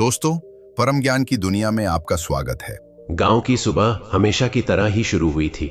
दोस्तों, परम ज्ञान की दुनिया में आपका स्वागत है। गांव की सुबह हमेशा की तरह ही शुरू हुई थी,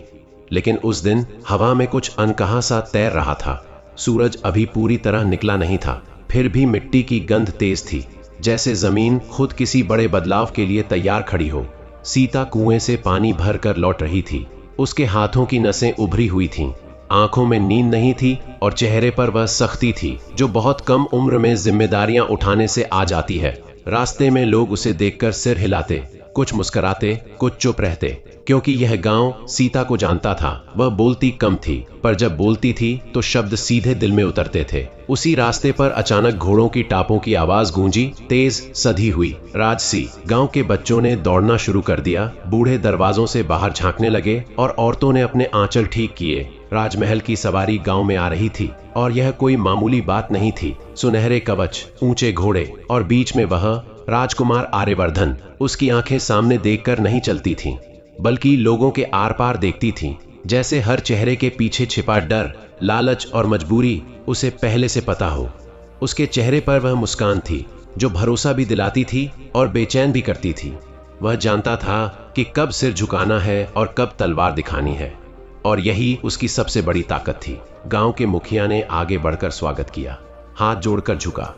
लेकिन उस दिन हवा में कुछ अनकहा सा तैर रहा था। सूरज अभी पूरी तरह निकला नहीं था, फिर भी मिट्टी की गंध तेज थी, जैसे जमीन खुद किसी बड़े बदलाव के लिए तैयार खड़ी हो। सीता कुएं से पानी भर कर लौट रही थी। उसके हाथों की नसें उभरी हुई थीं, आंखों में नींद नहीं थी और चेहरे पर वह सख्ती थी जो बहुत कम उम्र में जिम्मेदारियां उठाने से आ जाती है। रास्ते में लोग उसे देखकर सिर हिलाते, कुछ मुस्कुराते, कुछ चुप रहते, क्योंकि यह गांव सीता को जानता था। वह बोलती कम थी, पर जब बोलती थी तो शब्द सीधे दिल में उतरते थे। उसी रास्ते पर अचानक घोड़ों की टापों की आवाज गूंजी, तेज सधी हुई। राजसी गांव के बच्चों ने दौड़ना शुरू कर दिया, बूढ़े दरवाजों से बाहर झांकने लगे और औरतों ने अपने आंचल ठीक किए। राजमहल की सवारी गांव में आ रही थी और यह कोई मामूली बात नहीं थी। सुनहरे कवच, ऊंचे घोड़े और बीच में वह राजकुमार आर्यवर्धन। उसकी आंखें सामने देखकर नहीं चलती थीं, बल्कि लोगों के आर पार देखती थीं, जैसे हर चेहरे के पीछे छिपा डर, लालच और मजबूरी उसे पहले से पता हो। उसके चेहरे पर वह मुस्कान थी जो भरोसा भी दिलाती थी और बेचैन भी करती थी। वह जानता था कि कब सिर झुकाना है और कब तलवार दिखानी है, और यही उसकी सबसे बड़ी ताकत थी। गांव के मुखिया ने आगे बढ़कर स्वागत किया, हाथ जोड़कर झुका,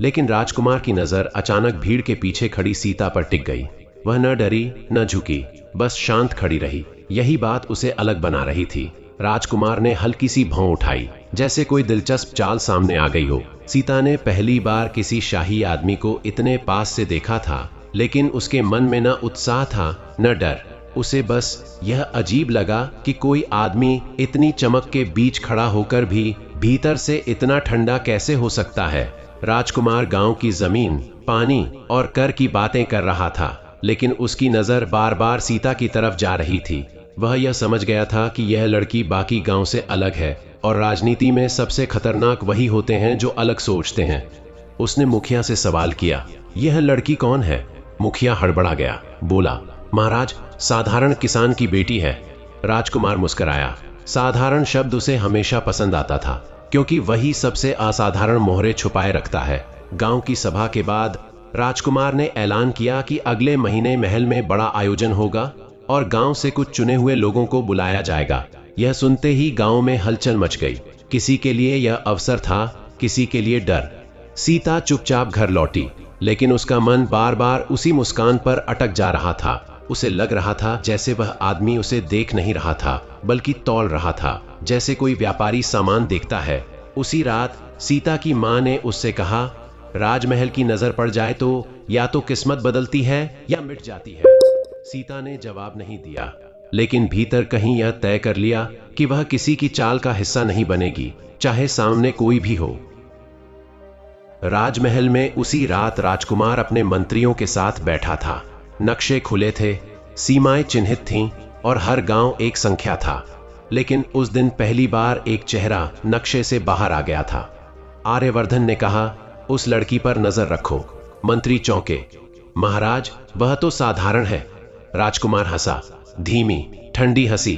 लेकिन राजकुमार की नजर अचानक भीड़ के पीछे खड़ी सीता पर टिक गई। वह न डरी न झुकी, बस शांत खड़ी रही। यही बात उसे अलग बना रही थी। राजकुमार ने हल्की सी भौं उठाई, जैसे कोई दिलचस्प चाल सामने आ गई हो। सीता ने पहली बार किसी शाही आदमी को इतने पास से देखा था, लेकिन उसके मन में न उत्साह था न डर। उसे बस यह अजीब लगा कि कोई आदमी इतनी चमक के बीच खड़ा होकर भी भीतर से इतना ठंडा कैसे हो सकता है। राजकुमार गांव की जमीन, पानी और कर की बातें कर रहा था, लेकिन उसकी नजर बार बार सीता की तरफ जा रही थी। वह यह समझ गया था कि यह लड़की बाकी गांव से अलग है, और राजनीति में सबसे खतरनाक वही होते हैं जो अलग सोचते हैं। उसने मुखिया से सवाल किया, यह लड़की कौन है? मुखिया हड़बड़ा गया, बोला, महाराज, साधारण किसान की बेटी है। राजकुमार मुस्कुराया। साधारण शब्द उसे हमेशा पसंद आता था, क्योंकि वही सबसे असाधारण मोहरे छुपाए रखता है। गांव की सभा के बाद राजकुमार ने ऐलान किया कि अगले महीने महल में बड़ा आयोजन होगा और गांव से कुछ चुने हुए लोगों को बुलाया जाएगा। यह सुनते ही गांव में हलचल मच गई। किसी के लिए यह अवसर था, किसी के लिए डर। सीता चुपचाप घर लौटी, लेकिन उसका मन बार बार उसी मुस्कान पर अटक जा रहा था। उसे लग रहा था जैसे वह आदमी उसे देख नहीं रहा था, बल्कि तौल रहा था, जैसे कोई व्यापारी सामान देखता है। उसी रात सीता की मां ने उससे कहा, राजमहल की नजर पड़ जाए तो या तो किस्मत बदलती है या मिट जाती है। सीता ने जवाब नहीं दिया, लेकिन भीतर कहीं यह तय कर लिया कि वह किसी की चाल का हिस्सा नहीं बनेगी, चाहे सामने कोई भी हो। राजमहल में उसी रात राजकुमार अपने मंत्रियों के साथ बैठा था। नक्शे खुले थे, सीमाएं चिन्हित थीं और हर गांव एक संख्या था। लेकिन उस दिन पहली बार एक चेहरा नक्शे से बाहर आ गया था। आर्यवर्धन ने कहा, उस लड़की पर नजर रखो। मंत्री चौंके। महाराज, वह तो साधारण है। राजकुमार हंसा, धीमी ठंडी हंसी।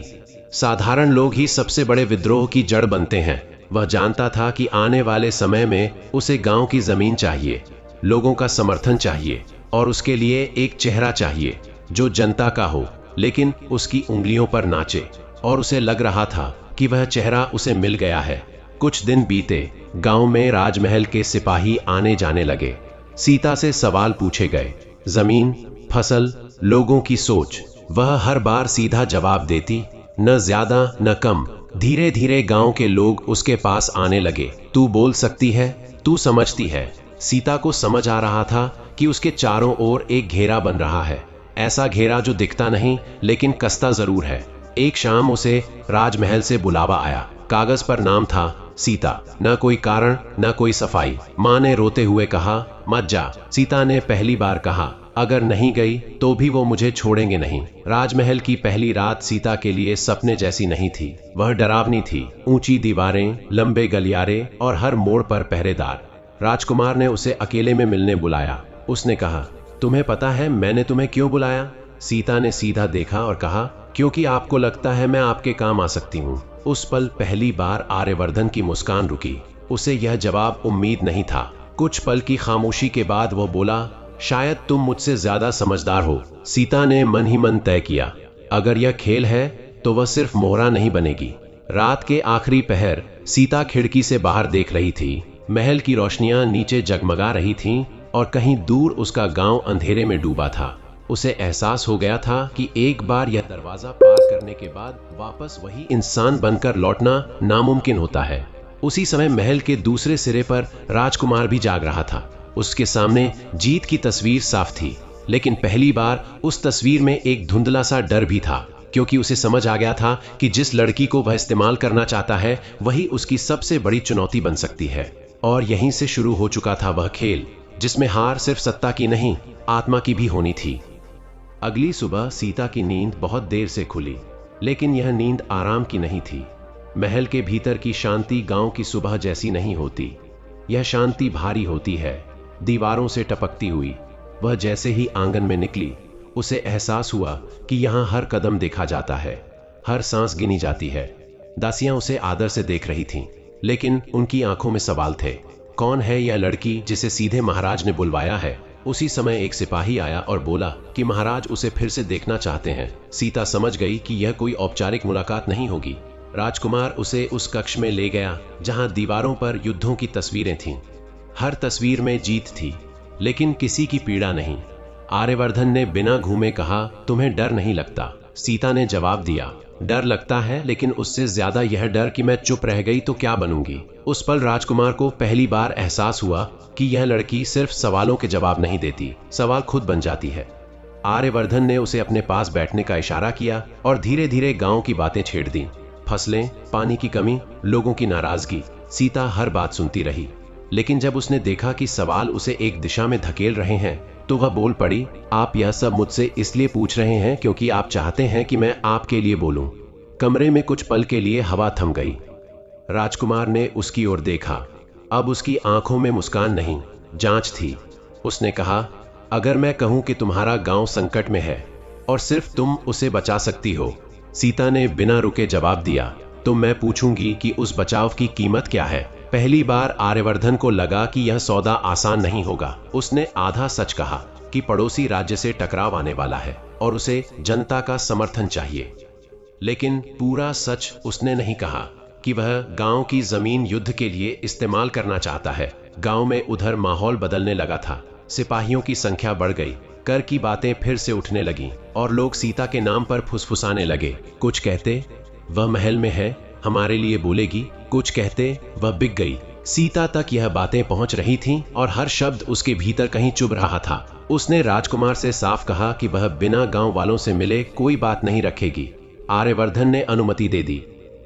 साधारण लोग ही सबसे बड़े विद्रोह की जड़ बनते हैं। वह जानता था कि आने वाले समय में उसे गांव की जमीन चाहिए, लोगों का समर्थन चाहिए, और उसके लिए एक चेहरा चाहिए जो जनता का हो, लेकिन उसकी उंगलियों पर नाचे। और उसे लग रहा था कि वह चेहरा उसे मिल गया है। कुछ दिन बीते। गांव में राजमहल के सिपाही आने जाने लगे। सीता से सवाल पूछे गए, जमीन, फसल, लोगों की सोच। वह हर बार सीधा जवाब देती, न ज्यादा न कम। धीरे धीरे गांव के लोग उसके पास आने लगे। तू बोल सकती है, तू समझती है। सीता को समझ आ रहा था कि उसके चारों ओर एक घेरा बन रहा है, ऐसा घेरा जो दिखता नहीं लेकिन कसता जरूर है। एक शाम उसे राजमहल से बुलावा आया। कागज पर नाम था सीता। न कोई कारण, न कोई सफाई। मां ने रोते हुए कहा, मत जा। सीता ने पहली बार कहा, अगर नहीं गई तो भी वो मुझे छोड़ेंगे नहीं। राजमहल की पहली रात सीता के लिए सपने जैसी नहीं थी। वह डरावनी थी। ऊंची दीवारें, लंबे गलियारे और हर मोड़ पर पहरेदार। राजकुमार ने उसे अकेले में मिलने बुलाया। उसने कहा, तुम्हें पता है मैंने तुम्हें क्यों बुलाया? सीता ने सीधा देखा और कहा, क्योंकि आपको लगता है मैं आपके काम आ सकती हूँ। उस पल पहली बार आर्यवर्धन की मुस्कान रुकी। उसे यह जवाब उम्मीद नहीं था। कुछ पल की खामोशी के बाद वो बोला, शायद तुम मुझसे ज्यादा समझदार हो। सीता ने मन ही मन तय किया, अगर यह खेल है तो वह सिर्फ मोहरा नहीं बनेगी। रात के आखिरी पहर सीता खिड़की से बाहर देख रही थी। महल की रोशनियां नीचे जगमगा रही थीं और कहीं दूर उसका गांव अंधेरे में डूबा था। उसे एहसास हो गया था कि एक बार यह दरवाजा पार करने के बाद वापस वही इंसान बनकर लौटना नामुमकिन होता है। उसी समय महल के दूसरे सिरे पर राजकुमार भी जाग रहा था। उसके सामने जीत की तस्वीर साफ थी, लेकिन पहली बार उस तस्वीर में एक धुंधला सा डर भी था, क्योंकि उसे समझ आ गया था कि जिस लड़की को वह इस्तेमाल करना चाहता है वही उसकी सबसे बड़ी चुनौती बन सकती है। और यहीं से शुरू हो चुका था वह खेल, जिसमें हार सिर्फ सत्ता की नहीं, आत्मा की भी होनी थी। अगली सुबह सीता की नींद बहुत देर से खुली, लेकिन यह नींद आराम की नहीं थी। महल के भीतर की शांति गांव की सुबह जैसी नहीं होती। यह शांति भारी होती है, दीवारों से टपकती हुई। वह जैसे ही आंगन में निकली, उसे एहसास हुआ कि यहाँ हर कदम देखा जाता है, हर सांस गिनी जाती है। दासियां उसे आदर से देख रही थीं, लेकिन उनकी आंखों में सवाल थे। कौन है यह लड़की जिसे सीधे महाराज ने बुलवाया है? उसी समय एक सिपाही आया और बोला कि महाराज उसे फिर से देखना चाहते हैं। सीता समझ गई कि यह कोई औपचारिक मुलाकात नहीं होगी। राजकुमार उसे उस कक्ष में ले गया जहां दीवारों पर युद्धों की तस्वीरें थीं। हर तस्वीर में जीत थी, लेकिन किसी की पीड़ा नहीं। आर्यवर्धन ने बिना घूमे कहा, तुम्हें डर नहीं लगता? सीता ने जवाब दिया, डर लगता है, लेकिन उससे ज्यादा यह डर कि मैं चुप रह गई तो क्या बनूंगी। उस पल राजकुमार को पहली बार एहसास हुआ कि यह लड़की सिर्फ सवालों के जवाब नहीं देती, सवाल खुद बन जाती है। आर्यवर्धन ने उसे अपने पास बैठने का इशारा किया और धीरे धीरे गांव की बातें छेड़ दी। फसलें, पानी की कमी, लोगों की नाराजगी। सीता हर बात सुनती रही, लेकिन जब उसने देखा कि सवाल उसे एक दिशा में धकेल रहे हैं तो वह बोल पड़ी, आप यह सब मुझसे इसलिए पूछ रहे हैं क्योंकि आप चाहते हैं कि मैं आपके लिए बोलूं। कमरे में कुछ पल के लिए हवा थम गई। राजकुमार ने उसकी ओर देखा। अब उसकी आंखों में मुस्कान नहीं, जांच थी। उसने कहा, अगर मैं कहूं कि तुम्हारा गांव संकट में है और सिर्फ तुम उसे बचा सकती हो। सीता ने बिना रुके जवाब दिया, तो मैं पूछूंगी कि उस बचाव की कीमत क्या है। पहली बार आर्यवर्धन को लगा कि यह सौदा आसान नहीं होगा। उसने आधा सच कहा कि पड़ोसी राज्य से टकराव आने वाला है और उसे जनता का समर्थन चाहिए, लेकिन पूरा सच उसने नहीं कहा कि वह गांव की जमीन युद्ध के लिए इस्तेमाल करना चाहता है। गांव में उधर माहौल बदलने लगा था। सिपाहियों की संख्या बढ़ गई, कर की बातें फिर से उठने लगीं और लोग सीता के नाम पर फुसफुसाने लगे। कुछ कहते, वह महल में है, हमारे लिए बोलेगी। कुछ कहते, वह बिक गई। सीता तक यह बातें पहुंच रही थीं और हर शब्द उसके भीतर कहीं चुभ रहा था। उसने राजकुमार से साफ कहा कि वह बिना गांव वालों से मिले कोई बात नहीं रखेगी। आर्यवर्धन ने अनुमति दे दी,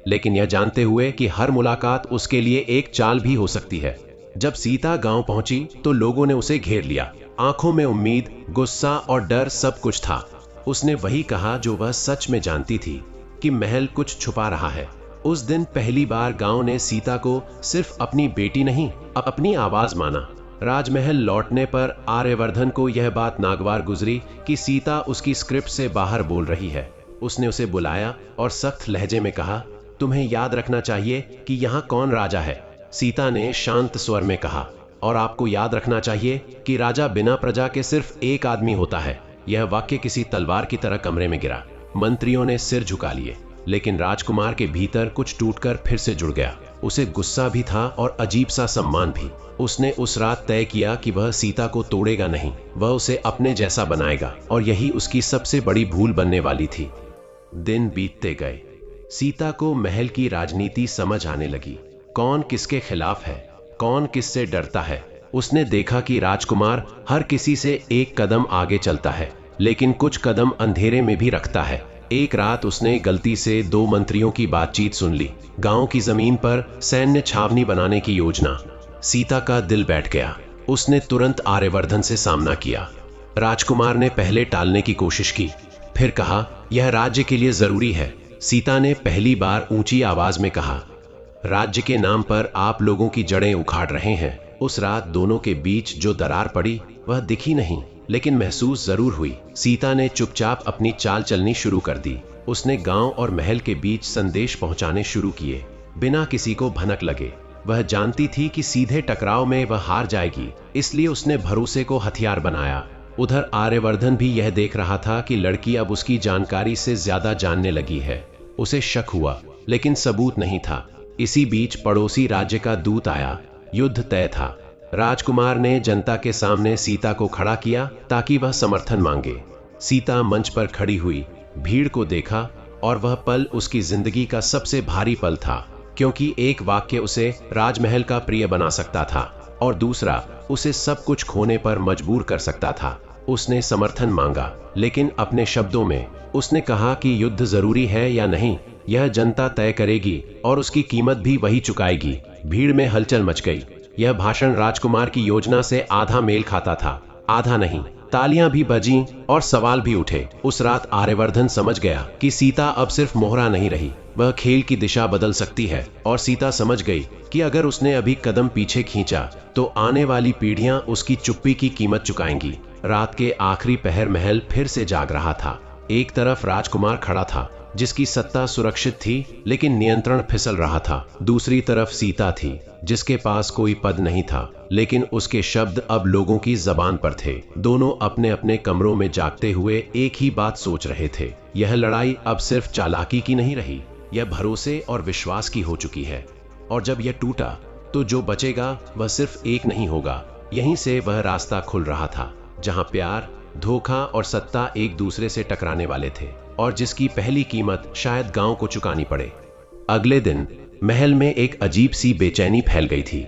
लेकिन यह जानते हुए कि हर मुलाकात उसके लिए एक चाल भी हो सकती है। जब सीता गांव पहुंची तो लोगों ने उसे घेर लिया। आंखों में उम्मीद, गुस्सा और डर सब कुछ था। उसने वही कहा जो वह सच में जानती थी, कि महल कुछ छुपा रहा है। उस दिन पहली बार गांव ने सीता को सिर्फ अपनी बेटी नहीं, अपनी आवाज माना। राजमहल लौटने पर आर्यवर्धन को यह बात नागवार गुजरी कि सीता उसकी स्क्रिप्ट से बाहर बोल रही है। उसने उसे बुलाया और सख्त लहजे में कहा, तुम्हें याद रखना चाहिए कि यहाँ कौन राजा है। सीता ने शांत स्वर में कहा, और आपको याद रखना चाहिए कि राजा बिना प्रजा के सिर्फ एक आदमी होता है। यह वाक्य किसी तलवार की तरह कमरे में गिरा। मंत्रियों ने सिर झुका लिए, लेकिन राजकुमार के भीतर कुछ टूटकर फिर से जुड़ गया। उसे गुस्सा भी था और अजीब सा सम्मान भी। उसने उस रात तय किया कि वह सीता को तोड़ेगा नहीं, वह उसे अपने जैसा बनाएगा, और यही उसकी सबसे बड़ी भूल बनने वाली थी। दिन बीतते गए। सीता को महल की राजनीति समझ आने लगी। कौन किसके खिलाफ है, कौन किससे डरता है। उसने देखा कि राजकुमार हर किसी से एक कदम आगे चलता है, लेकिन कुछ कदम अंधेरे में भी रखता है। एक रात उसने गलती से 2 मंत्रियों की बातचीत सुन ली। गांव की जमीन पर सैन्य छावनी बनाने की योजना। सीता का दिल बैठ गया। उसने तुरंत आर्यवर्धन से सामना किया। राजकुमार ने पहले टालने की कोशिश की, फिर कहा, यह राज्य के लिए जरूरी है। सीता ने पहली बार ऊंची आवाज में कहा, राज्य के नाम पर आप लोगों की जड़ें उखाड़ रहे हैं। उस रात दोनों के बीच जो दरार पड़ी वह दिखी नहीं, लेकिन महसूस जरूर हुई। सीता ने चुपचाप अपनी चाल चलनी शुरू कर दी। उसने गांव और महल के बीच संदेश पहुंचाने शुरू किए, बिना किसी को भनक लगे। वह जानती थी कि सीधे टकराव में वह हार जाएगी, इसलिए उसने भरोसे को हथियार बनाया। उधर आर्यवर्धन भी यह देख रहा था कि लड़की अब उसकी जानकारी से ज्यादा जानने लगी है। उसे शक हुआ, लेकिन सबूत नहीं था। इसी बीच पड़ोसी राज्य का दूत आया। युद्ध तय था। राजकुमार ने जनता के सामने सीता को खड़ा किया ताकि वह समर्थन मांगे। सीता मंच पर खड़ी हुई, भीड़ को देखा, और वह पल उसकी जिंदगी का सबसे भारी पल था, क्योंकि एक वाक्य उसे राजमहल का प्रिय बना सकता था और दूसरा उसे सब कुछ खोने पर मजबूर कर सकता था। उसने समर्थन मांगा, लेकिन अपने शब्दों में उसने कहा कि युद्ध जरूरी है या नहीं, यह जनता तय करेगी और उसकी कीमत भी वही चुकाएगी। भीड़ में हलचल मच गई। यह भाषण राजकुमार की योजना से आधा मेल खाता था, आधा नहीं। तालियां भी बजीं और सवाल भी उठे। उस रात आर्यवर्धन समझ गया कि सीता अब सिर्फ मोहरा नहीं रही, वह खेल की दिशा बदल सकती है। और सीता समझ गई कि अगर उसने अभी कदम पीछे खींचा तो आने वाली पीढ़ियां उसकी चुप्पी की कीमत चुकाएंगी। रात के आखिरी पहर महल फिर से जाग रहा था। एक तरफ राजकुमार खड़ा था, जिसकी सत्ता सुरक्षित थी लेकिन नियंत्रण फिसल रहा था। दूसरी तरफ सीता थी, जिसके पास कोई पद नहीं था, लेकिन उसके शब्द अब लोगों की जबान पर थे। दोनों अपने अपने कमरों में जागते हुए एक ही बात सोच रहे थे। यह लड़ाई अब सिर्फ चालाकी की नहीं रही, यह भरोसे और विश्वास की हो चुकी है। और जब यह टूटा तो जो बचेगा वह सिर्फ एक नहीं होगा। यहीं से वह रास्ता खुल रहा था जहां प्यार, धोखा और सत्ता एक दूसरे से टकराने वाले थे, और जिसकी पहली कीमत शायद गांव को चुकानी पड़े। अगले दिन महल में एक अजीब सी बेचैनी फैल गई थी।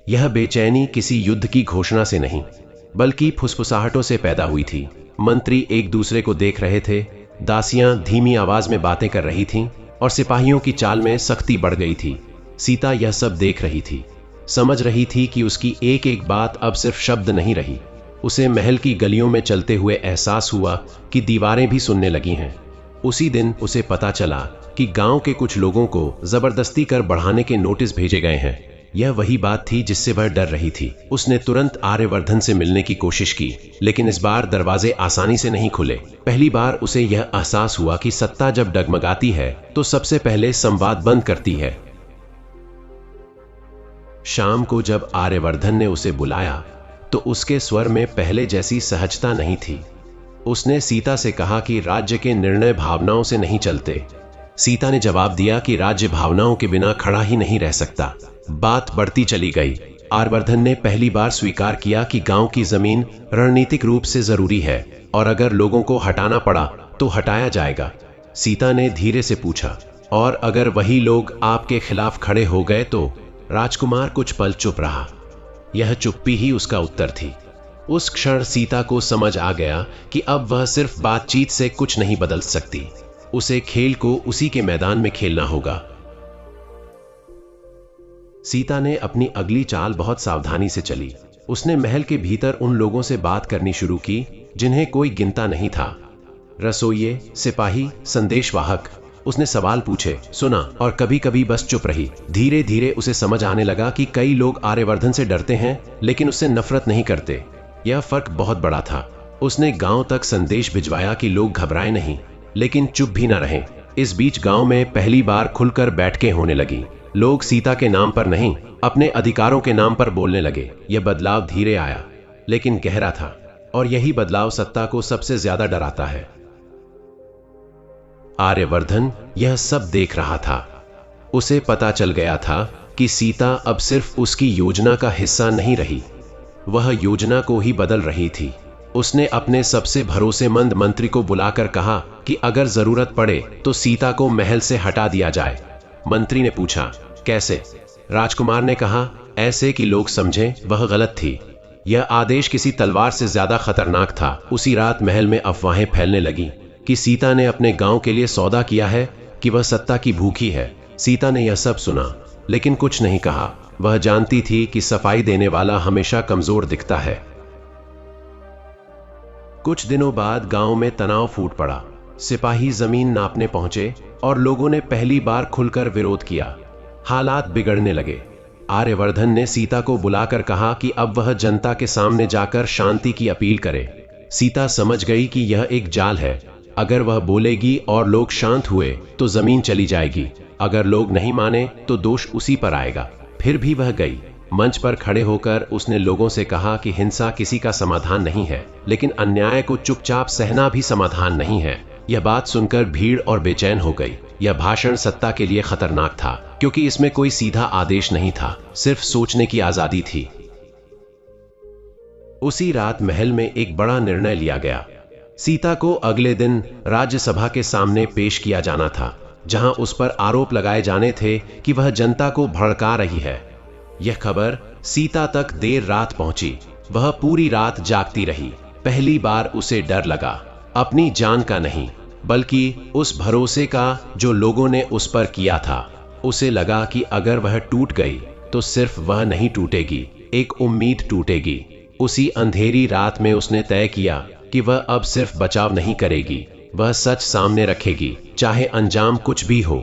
यह बेचैनी किसी युद्ध की घोषणा से नहीं, बल्कि फुसफुसाहटों से पैदा हुई थी। मंत्री एक दूसरे को देख रहे थे, दासियां धीमी आवाज में बातें कर रही थीं, और सिपाहियों की चाल में सख्ती बढ़ गई थी। सीता यह सब देख रही थी, समझ रही थी कि उसकी एक एक बात अब सिर्फ शब्द नहीं रही। उसे महल की गलियों में चलते हुए एहसास हुआ कि दीवारें भी सुनने लगी हैं। उसी दिन उसे पता चला कि गांव के कुछ लोगों को जबरदस्ती कर बढ़ाने के नोटिस भेजे गए हैं। यह वही बात थी जिससे वह डर रही थी। उसने तुरंत आर्यवर्धन से मिलने की कोशिश की, लेकिन इस बार दरवाजे आसानी से नहीं खुले। पहली बार उसे यह एहसास हुआ कि सत्ता जब डगमगाती है तो सबसे पहले संवाद बंद करती है। शाम को जब आर्यवर्धन ने उसे बुलाया तो उसके स्वर में पहले जैसी सहजता नहीं थी। उसने सीता से कहा कि राज्य के निर्णय भावनाओं से नहीं चलते। सीता ने जवाब दिया कि राज्य भावनाओं के बिना खड़ा ही नहीं रह सकता। बात बढ़ती चली गई। आर्यवर्धन ने पहली बार स्वीकार किया कि गांव की जमीन रणनीतिक रूप से जरूरी है, और अगर लोगों को हटाना पड़ा तो हटाया जाएगा। सीता ने धीरे से पूछा, और अगर वही लोग आपके खिलाफ खड़े हो गए तो? राजकुमार कुछ पल चुप रहा। यह चुप्पी ही उसका उत्तर थी। उस क्षण सीता को समझ आ गया कि अब वह सिर्फ बातचीत से कुछ नहीं बदल सकती। उसे खेल को उसी के मैदान में खेलना होगा। सीता ने अपनी अगली चाल बहुत सावधानी से चली। उसने महल के भीतर उन लोगों से बात करनी शुरू की जिन्हें कोई गिनता नहीं था। रसोइये, सिपाही, संदेशवाहक। उसने सवाल पूछे, सुना, और कभी कभी बस चुप रही। धीरे धीरे उसे समझ आने लगा कि कई लोग आर्यवर्धन से डरते हैं, लेकिन उससे नफरत नहीं करते। यह फर्क बहुत बड़ा था। उसने गांव तक संदेश भिजवाया कि लोग घबराए नहीं, लेकिन चुप भी न रहें। इस बीच गांव में पहली बार खुलकर बैठकें होने लगी। लोग सीता के नाम पर नहीं, अपने अधिकारों के नाम पर बोलने लगे। यह बदलाव धीरे आया, लेकिन गहरा था, और यही बदलाव सत्ता को सबसे ज्यादा डराता है। आर्यवर्धन यह सब देख रहा था। उसे पता चल गया था कि सीता अब सिर्फ उसकी योजना का हिस्सा नहीं रही, वह योजना को ही बदल रही थी। उसने अपने सबसे भरोसेमंद मंत्री को बुलाकर कहा कि अगर जरूरत पड़े तो सीता को महल से हटा दिया जाए। मंत्री ने पूछा, कैसे? राजकुमार ने कहा, ऐसे कि लोग समझें वह गलत थी। यह आदेश किसी तलवार से ज्यादा खतरनाक था। उसी रात महल में अफवाहें फैलने लगी कि सीता ने अपने गांव के लिए सौदा किया है, कि वह सत्ता की भूखी है। सीता ने यह सब सुना, लेकिन कुछ नहीं कहा। वह जानती थी कि सफाई देने वाला हमेशा कमजोर दिखता है। कुछ दिनों बाद गांव में तनाव फूट पड़ा। सिपाही जमीन नापने पहुंचे और लोगों ने पहली बार खुलकर विरोध किया। हालात बिगड़ने लगे। आर्यवर्धन ने सीता को बुलाकर कहा कि अब वह जनता के सामने जाकर शांति की अपील करे। सीता समझ गई कि यह एक जाल है। अगर वह बोलेगी और लोग शांत हुए तो जमीन चली जाएगी। अगर लोग नहीं माने तो दोष उसी पर आएगा। फिर भी वह गई। मंच पर खड़े होकर उसने लोगों से कहा कि हिंसा किसी का समाधान नहीं है, लेकिन अन्याय को चुपचाप सहना भी समाधान नहीं है। यह बात सुनकर भीड़ और बेचैन हो गई। यह भाषण सत्ता के लिए खतरनाक था, क्योंकि इसमें कोई सीधा आदेश नहीं था, सिर्फ सोचने की आजादी थी। उसी रात महल में एक बड़ा निर्णय लिया गया। सीता को अगले दिन राज्यसभा के सामने पेश किया जाना था, जहां उस पर आरोप लगाए जाने थे कि वह जनता को भड़का रही है। यह खबर सीता तक देर रात पहुंची। वह पूरी रात जागती रही। पहली बार उसे डर लगा, अपनी जान का नहीं, बल्कि उस भरोसे का जो लोगों ने उस पर किया था। उसे लगा कि अगर वह टूट गई तो सिर्फ वह नहीं टूटेगी, एक उम्मीद टूटेगी। उसी अंधेरी रात में उसने तय किया कि वह अब सिर्फ बचाव नहीं करेगी, वह सच सामने रखेगी, चाहे अंजाम कुछ भी हो।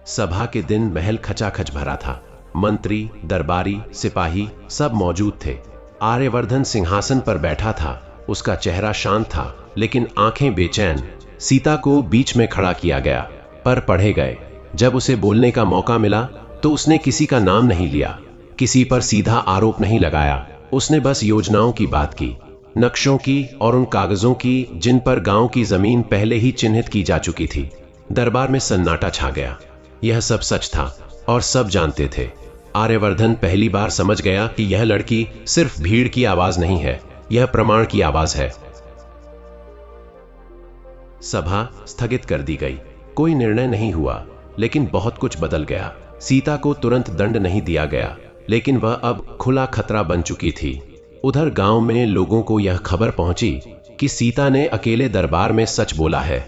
सभा के दिन महल खचाखच भरा था। मंत्री, दरबारी, सिपाही सब मौजूद थे। आर्यवर्धन सिंहासन पर बैठा था। उसका चेहरा शांत था, लेकिन आंखें बेचैन। सीता को बीच में खड़ा किया गया, पर पढ़े गए। जब उसे बोलने का मौका मिला तो उसने किसी का नाम नहीं लिया, किसी पर सीधा आरोप नहीं लगाया। उसने बस योजनाओं की बात की, नक्शों की और उन कागजों की जिन पर गांव की जमीन पहले ही चिन्हित की जा चुकी थी। दरबार में सन्नाटा छा गया। यह सब सच था और सब जानते थे। आर्यवर्धन पहली बार समझ गया कि यह लड़की सिर्फ भीड़ की आवाज नहीं है, यह प्रमाण की आवाज है। सभा स्थगित कर दी गई। कोई निर्णय नहीं हुआ, लेकिन बहुत कुछ बदल गया। सीता को तुरंत दंड नहीं दिया गया, लेकिन वह अब खुला खतरा बन चुकी थी। उधर गांव में लोगों को यह खबर पहुंची कि सीता ने अकेले दरबार में सच बोला है।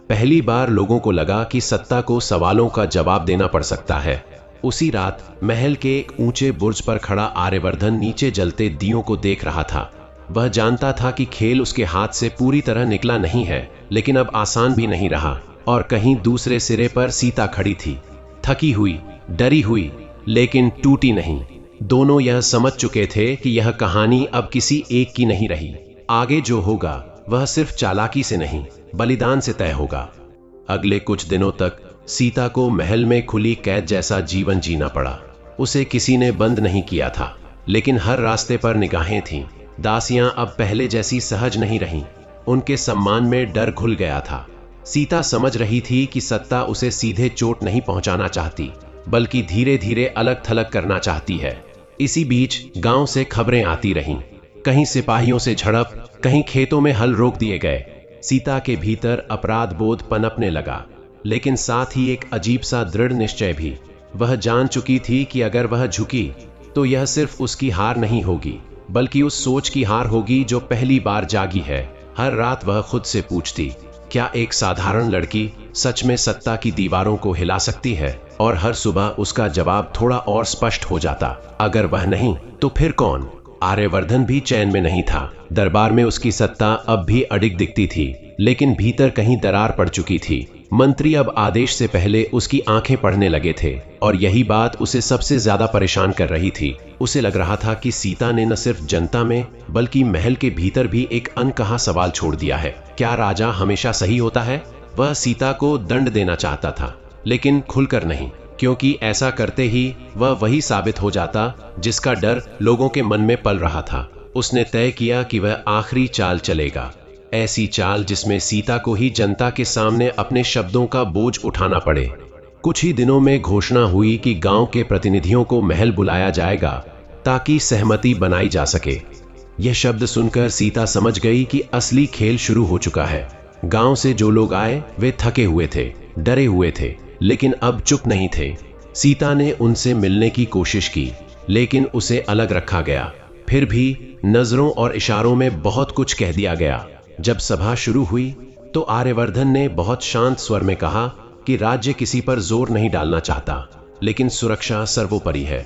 पहली बार लोगों को लगा कि सत्ता को सवालों का जवाब देना पड़ सकता है। उसी रात महल के एक ऊंचे बुर्ज पर खड़ा आर्यवर्धन नीचे जलते दियों को देख रहा था। वह जानता था कि खेल उसके हाथ से पूरी तरह निकला नहीं है, लेकिन अब आसान भी नहीं रहा। और कहीं दूसरे सिरे पर सीता खड़ी थी, थकी हुई, डरी हुई, लेकिन टूटी नहीं। दोनों यह समझ चुके थे कि यह कहानी अब किसी एक की नहीं रही। आगे जो होगा वह सिर्फ चालाकी से नहीं, बलिदान से तय होगा। अगले कुछ दिनों तक सीता को महल में खुली कैद जैसा जीवन जीना पड़ा। उसे किसी ने बंद नहीं किया था, लेकिन हर रास्ते पर निगाहें थीं। दासियां अब पहले जैसी सहज नहीं रहीं। उनके सम्मान में डर घुल गया था। सीता समझ रही थी कि सत्ता उसे सीधे चोट नहीं पहुंचाना चाहती, बल्कि धीरे धीरे अलग थलग करना चाहती है। इसी बीच गांव से खबरें आती रहीं। कहीं सिपाहियों से झड़प, कहीं खेतों में हल रोक दिए गए। सीता के भीतर अपराध बोध पनपने लगा, लेकिन साथ ही एक अजीब सा दृढ़ निश्चय भी। वह जान चुकी थी कि अगर वह झुकी तो यह सिर्फ उसकी हार नहीं होगी, बल्कि उस सोच की हार होगी जो पहली बार जागी है। हर रात वह खुद से पूछती, क्या एक साधारण लड़की सच में सत्ता की दीवारों को हिला सकती है? और हर सुबह उसका जवाब थोड़ा और स्पष्ट हो जाता, अगर वह नहीं तो फिर कौन? आर्यवर्धन भी चैन में नहीं था। दरबार में उसकी सत्ता अब भी अडिग दिखती थी, लेकिन भीतर कहीं दरार पड़ चुकी थी। मंत्री अब आदेश से पहले उसकी आंखें पढ़ने लगे थे, और यही बात उसे सबसे ज्यादा परेशान कर रही थी। उसे लग रहा था कि सीता ने न सिर्फ जनता में, बल्कि महल के भीतर भी एक अनकहा सवाल छोड़ दिया है। क्या राजा हमेशा सही होता है? वह सीता को दंड देना चाहता था, लेकिन खुलकर नहीं, क्योंकि ऐसा करते ही वह वही साबित हो जाता जिसका डर लोगों के मन में पल रहा था। उसने तय किया कि वह आखिरी चाल चलेगा, ऐसी चाल जिसमें सीता को ही जनता के सामने अपने शब्दों का बोझ उठाना पड़े। कुछ ही दिनों में घोषणा हुई कि गांव के प्रतिनिधियों को महल बुलाया जाएगा, ताकि सहमति बनाई जा सके। यह शब्द सुनकर सीता समझ गई कि असली खेल शुरू हो चुका है। गांव से जो लोग आए वे थके हुए थे, डरे हुए थे, लेकिन अब चुप नहीं थे। सीता ने उनसे मिलने की कोशिश की, लेकिन उसे अलग रखा गया। फिर भी नजरों और इशारों में बहुत कुछ कह दिया गया। जब सभा शुरू हुई तो आर्यवर्धन ने बहुत शांत स्वर में कहा कि राज्य किसी पर जोर नहीं डालना चाहता, लेकिन सुरक्षा सर्वोपरि है।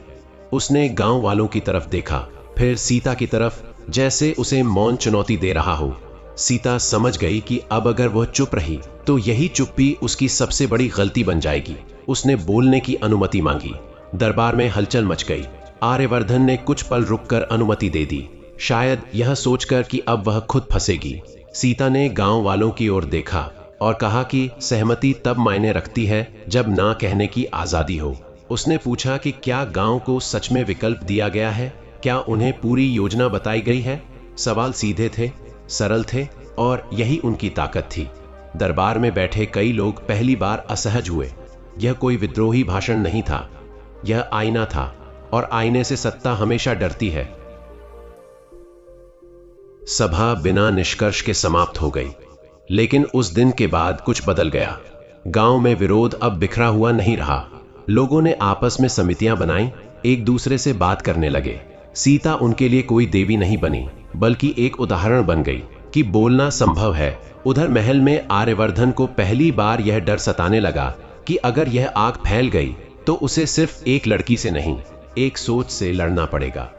उसने गांव वालों की तरफ देखा, फिर सीता की तरफ, जैसे उसे मौन चुनौती दे रहा हो। सीता समझ गई कि अब अगर वह चुप रही तो यही चुप्पी उसकी सबसे बड़ी गलती बन जाएगी। उसने बोलने की अनुमति मांगी। दरबार में हलचल मच गई। आर्यवर्धन ने कुछ पल रुककर अनुमति दे दी, शायद यह सोचकर कि अब वह खुद फंसेगी। सीता ने गांव वालों की ओर देखा और कहा कि सहमति तब मायने रखती है जब ना कहने की आजादी हो। उसने पूछा कि क्या गांव को सच में विकल्प दिया गया है, क्या उन्हें पूरी योजना बताई गई है। सवाल सीधे थे, सरल थे और यही उनकी ताकत थी। दरबार में बैठे कई लोग पहली बार असहज हुए। यह कोई विद्रोही भाषण नहीं था, यह आईना था, और आईने से सत्ता हमेशा डरती है। सभा बिना निष्कर्ष के समाप्त हो गई, लेकिन उस दिन के बाद कुछ बदल गया। गांव में विरोध अब बिखरा हुआ नहीं रहा। लोगों ने आपस में समितियां बनाई, एक दूसरे से बात करने लगे। सीता उनके लिए कोई देवी नहीं बनी, बल्कि एक उदाहरण बन गई कि बोलना संभव है। उधर महल में आर्यवर्धन को पहली बार यह डर सताने लगा कि अगर यह आग फैल गई तो उसे सिर्फ एक लड़की से नहीं, एक सोच से लड़ना पड़ेगा।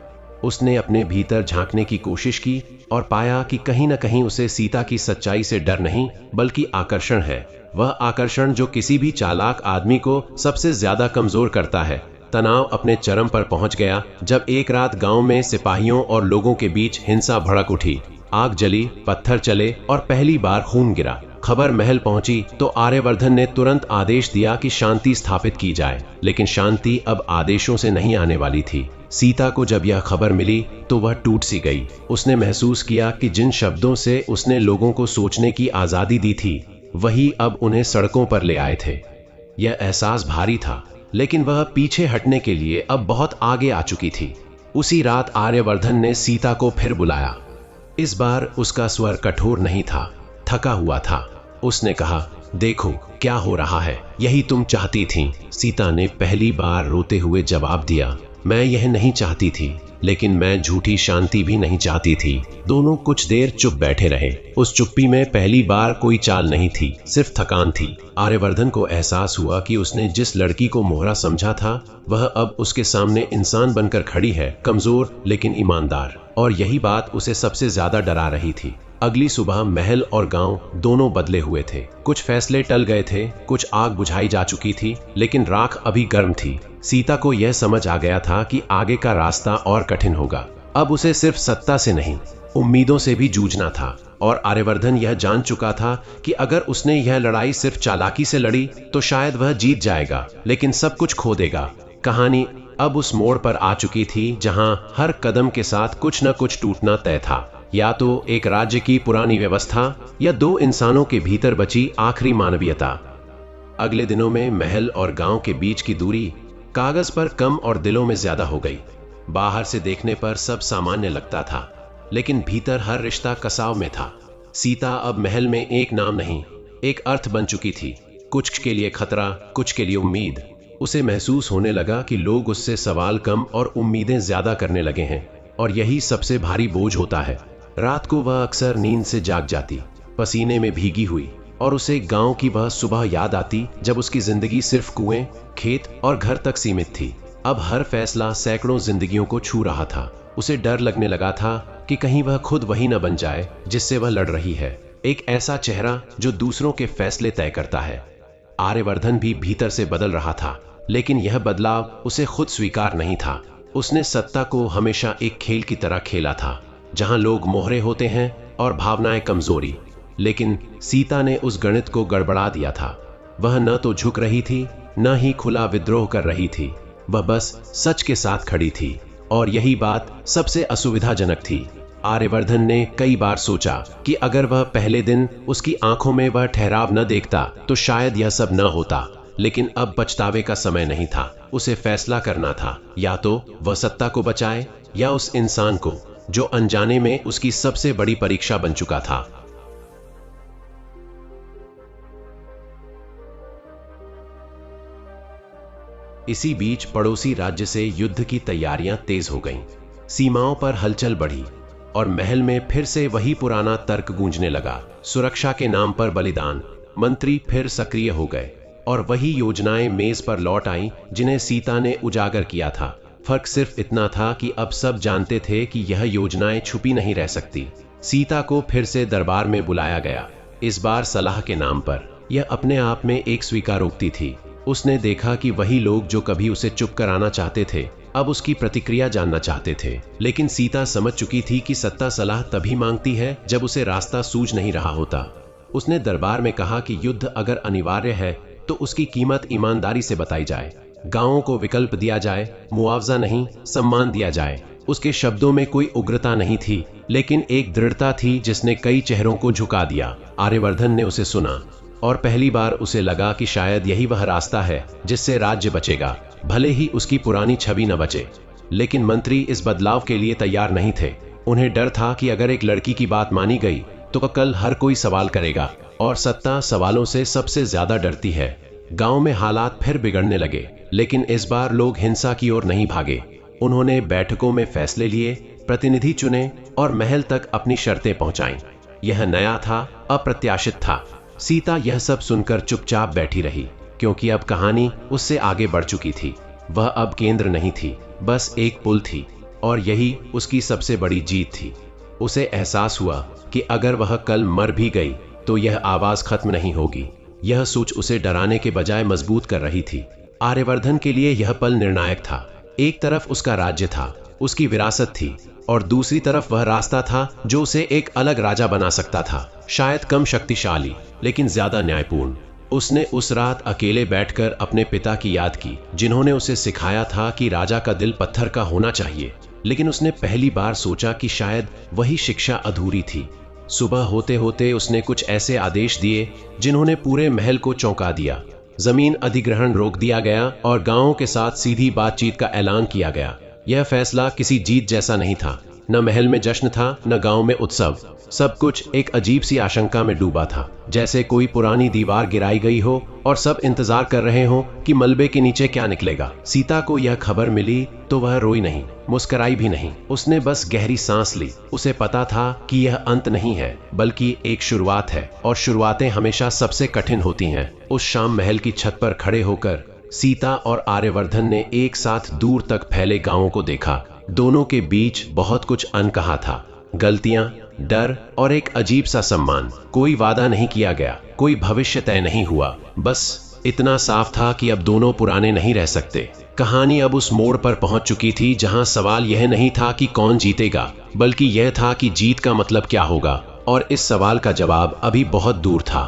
उसने अपने भीतर झांकने की कोशिश की और पाया कि कहीं न कहीं उसे सीता की सच्चाई से डर नहीं, बल्कि आकर्षण है। वह आकर्षण जो किसी भी चालाक आदमी को सबसे ज्यादा कमजोर करता है। तनाव अपने चरम पर पहुंच गया जब एक रात गांव में सिपाहियों और लोगों के बीच हिंसा भड़क उठी। आग जली, पत्थर चले और पहली बार खून गिरा। खबर महल पहुंची तो आर्यवर्धन ने तुरंत आदेश दिया कि शांति स्थापित की जाए, लेकिन शांति अब आदेशों से नहीं आने वाली थी। सीता को जब यह खबर मिली तो वह टूट सी गई। उसने महसूस किया कि जिन शब्दों से उसने लोगों को सोचने की आजादी दी थी, वही अब उन्हें सड़कों पर ले आए थे। यह एहसास भारी था, लेकिन वह पीछे हटने के लिए अब बहुत आगे आ चुकी थी। उसी रात आर्यवर्धन ने सीता को फिर बुलाया। इस बार उसका स्वर कठोर नहीं था, थका हुआ था। उसने कहा, देखो क्या हो रहा है, यही तुम चाहती थी। सीता ने पहली बार रोते हुए जवाब दिया, मैं यह नहीं चाहती थी, लेकिन मैं झूठी शांति भी नहीं चाहती थी। दोनों कुछ देर चुप बैठे रहे। उस चुप्पी में पहली बार कोई चाल नहीं थी, सिर्फ थकान थी। आर्यवर्धन को एहसास हुआ कि उसने जिस लड़की को मोहरा समझा था, वह अब उसके सामने इंसान बनकर खड़ी है, कमजोर लेकिन ईमानदार। और यही बात उसे सबसे ज्यादा डरा रही थी। अगली सुबह महल और गांव दोनों बदले हुए थे। कुछ फैसले टल गए थे, कुछ आग बुझाई जा चुकी थी, लेकिन राख अभी गर्म थी। सीता को यह समझ आ गया था कि आगे का रास्ता और कठिन होगा। अब उसे सिर्फ सत्ता से नहीं, उम्मीदों से भी जूझना था। और आर्यवर्धन यह जान चुका था कि अगर उसने यह लड़ाई सिर्फ चालाकी से लड़ी तो शायद वह जीत जाएगा, लेकिन सब कुछ खो देगा। कहानी अब उस मोड़ पर आ चुकी थी जहां हर कदम के साथ कुछ न कुछ टूटना तय था। या तो एक राज्य की पुरानी व्यवस्था, या दो इंसानों के भीतर बची आखिरी मानवीयता। अगले दिनों में महल और गांव के बीच की दूरी कागज पर कम और दिलों में ज्यादा हो गई। बाहर से देखने पर सब सामान्य लगता था, लेकिन भीतर हर रिश्ता कसाव में था। सीता अब महल में एक नाम नहीं, एक अर्थ बन चुकी थी। कुछ के लिए खतरा, कुछ के लिए उम्मीद। उसे महसूस होने लगा कि लोग उससे सवाल कम और उम्मीदें ज्यादा करने लगे हैं, और यही सबसे भारी बोझ होता है। रात को वह अक्सर नींद से जाग जाती, पसीने में भीगी हुई, और उसे गांव की वह सुबह याद आती जब उसकी जिंदगी सिर्फ कुएं, खेत और घर तक सीमित थी। अब हर फैसला सैकड़ों जिंदगियों को छू रहा था। उसे डर लगने लगा था कि कहीं वह खुद वही न बन जाए जिससे वह लड़ रही है, एक ऐसा चेहरा जो दूसरों के फैसले तय करता है। आर्यवर्धन भी भीतर से बदल रहा था, लेकिन यह बदलाव उसे खुद स्वीकार नहीं था। उसने सत्ता को हमेशा एक खेल की तरह खेला था, जहां लोग मोहरे होते हैं और भावनाएं कमजोरी। लेकिन सीता ने उस गणित को गड़बड़ा दिया था। वह न तो झुक रही थी, न ही खुला विद्रोह कर रही थी। वह बस सच के साथ खड़ी थी, और यही बात सबसे असुविधाजनक थी। आर्यवर्धन ने कई बार सोचा कि अगर वह पहले दिन उसकी आंखों में वह ठहराव न देखता तो शायद यह सब न होता। लेकिन अब पछतावे का समय नहीं था। उसे फैसला करना था, या तो वह सत्ता को बचाए या उस इंसान को जो अनजाने में उसकी सबसे बड़ी परीक्षा बन चुका था। इसी बीच पड़ोसी राज्य से युद्ध की तैयारियां तेज हो गईं। सीमाओं पर हलचल बढ़ी और महल में फिर से वही पुराना तर्क गूंजने लगा। सुरक्षा के नाम पर बलिदान। मंत्री फिर सक्रिय हो गए और वही योजनाएं मेज पर लौट आईं जिन्हें सीता ने उजागर किया था। फर्क सिर्फ इतना था कि अब सब जानते थे कि यह योजनाएं छुपी नहीं रह सकती। सीता को फिर से दरबार में बुलाया गया, इस बार सलाह के नाम पर। यह अपने आप में एक स्वीकारोक्ति थी। उसने देखा कि वही लोग जो कभी उसे चुप कराना चाहते थे, अब उसकी प्रतिक्रिया जानना चाहते थे। लेकिन सीता समझ चुकी थी कि सत्ता सलाह तभी मांगती है जब उसे रास्ता सूझ नहीं रहा होता। उसने दरबार में कहा कि युद्ध अगर अनिवार्य है तो उसकी कीमत ईमानदारी से बताई जाए। गांवों को विकल्प दिया जाए, मुआवजा नहीं, सम्मान दिया जाए। उसके शब्दों में कोई उग्रता नहीं थी, लेकिन एक दृढ़ता थी जिसने कई चेहरों को झुका दिया। आर्यवर्धन ने उसे सुना और पहली बार उसे लगा कि शायद यही वह रास्ता है जिससे राज्य बचेगा, भले ही उसकी पुरानी छवि न बचे। लेकिन मंत्री इस बदलाव के लिए तैयार नहीं थे। उन्हें डर था कि अगर एक लड़की की बात मानी गई तो कल हर कोई सवाल करेगा, और सत्ता सवालों से सबसे ज्यादा डरती है। गांव में हालात फिर बिगड़ने लगे, लेकिन इस बार लोग हिंसा की ओर नहीं भागे। उन्होंने बैठकों में फैसले लिए, प्रतिनिधि चुने और महल तक अपनी शर्तें पहुंचाईं। यह नया था, अप्रत्याशित था। सीता यह सब सुनकर चुपचाप बैठी रही, क्योंकि अब कहानी उससे आगे बढ़ चुकी थी। वह अब केंद्र नहीं थी, बस एक पुल थी, और यही उसकी सबसे बड़ी जीत थी। उसे एहसास हुआ कि अगर वह कल मर भी गई तो यह आवाज खत्म नहीं होगी। यह सोच उसे डराने के बजाय मजबूत कर रही थी। आर्यवर्धन के लिए यह पल निर्णायक था। एक तरफ उसका राज्य था, उसकी विरासत थी, और दूसरी तरफ वह रास्ता था जो उसे एक अलग राजा बना सकता था, शायद कम शक्तिशाली लेकिन ज्यादा न्यायपूर्ण। उसने उस रात अकेले बैठकर अपने पिता की याद की, जिन्होंने उसे सिखाया था कि राजा का दिल पत्थर का होना चाहिए। लेकिन उसने पहली बार सोचा कि शायद वही शिक्षा अधूरी थी। सुबह होते होते उसने कुछ ऐसे आदेश दिए जिन्होंने पूरे महल को चौंका दिया। जमीन अधिग्रहण रोक दिया गया और गांवों के साथ सीधी बातचीत का ऐलान किया गया। यह फैसला किसी जीत जैसा नहीं था। न महल में जश्न था, न गांव में उत्सव। सब कुछ एक अजीब सी आशंका में डूबा था, जैसे कोई पुरानी दीवार गिराई गई हो और सब इंतजार कर रहे हो कि मलबे के नीचे क्या निकलेगा। सीता को यह खबर मिली तो वह रोई नहीं, मुस्कुराई भी नहीं। उसने बस गहरी सांस ली। उसे पता था कि यह अंत नहीं है, बल्कि एक शुरुआत है, और शुरुआतें हमेशा सबसे कठिन होती हैं। उस शाम महल की छत पर खड़े होकर सीता और आर्यवर्धन ने एक साथ दूर तक फैले गांवों को देखा। दोनों के बीच बहुत कुछ अनकहा था, गलतियां, डर और एक अजीब सा सम्मान। कोई वादा नहीं किया गया, कोई भविष्य तय नहीं हुआ। बस इतना साफ था कि अब दोनों पुराने नहीं रह सकते। कहानी अब उस मोड़ पर पहुंच चुकी थी जहां सवाल यह नहीं था कि कौन जीतेगा, बल्कि यह था कि जीत का मतलब क्या होगा। और इस सवाल का जवाब अभी बहुत दूर था।